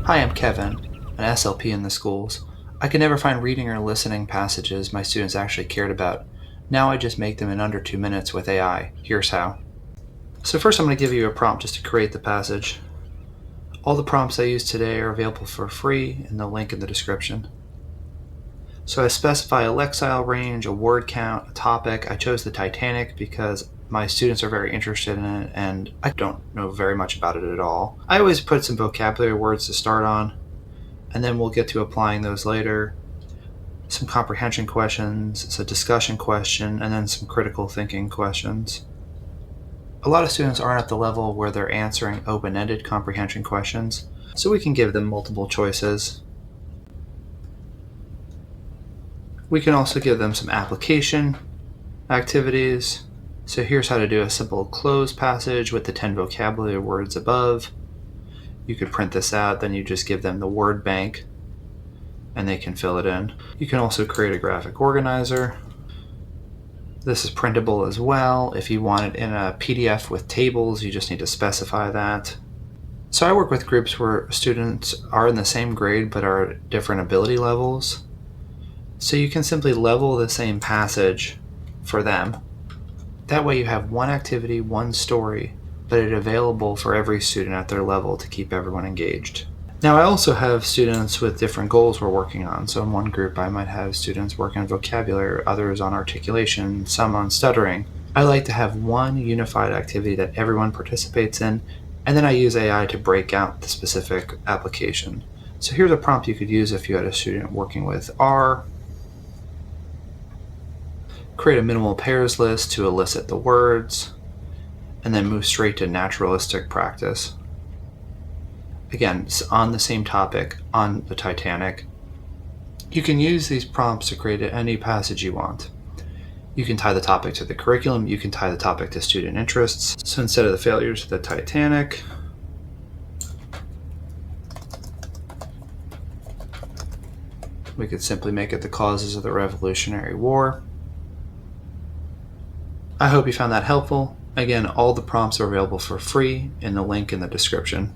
Hi, I'm Kevin, an SLP in the schools. I could never find reading or listening passages my students actually cared about. Now I just make them in under 2 minutes with AI. Here's how. So first I'm going to give you a prompt just to create the passage. All the prompts I use today are available for free in the link in the description. So I specify a lexile range, a word count, a topic. I chose the Titanic because my students are very interested in it and I don't know very much about it at all. I always put some vocabulary words to start on, and then we'll get to applying those later. Some comprehension questions, it's a discussion question, and then some critical thinking questions. A lot of students aren't at the level where they're answering open-ended comprehension questions, so we can give them multiple choices. We can also give them some application activities. So here's how to do a simple cloze passage with the 10 vocabulary words above. You could print this out, then you just give them the word bank and they can fill it in. You can also create a graphic organizer. This is printable as well. If you want it in a PDF with tables, you just need to specify that. So I work with groups where students are in the same grade but are at different ability levels. So you can simply level the same passage for them. That way you have one activity, one story, but it's available for every student at their level to keep everyone engaged. Now I also have students with different goals we're working on. So in one group I might have students working on vocabulary, others on articulation, some on stuttering. I like to have one unified activity that everyone participates in, and then I use AI to break out the specific application. So here's a prompt you could use if you had a student working with R. Create a minimal pairs list to elicit the words, and then move straight to naturalistic practice. Again, on the same topic, on the Titanic. You can use these prompts to create any passage you want. You can tie the topic to the curriculum, you can tie the topic to student interests. So instead of the failures of the Titanic, we could simply make it the causes of the Revolutionary War. I hope you found that helpful. Again, all the prompts are available for free in the link in the description.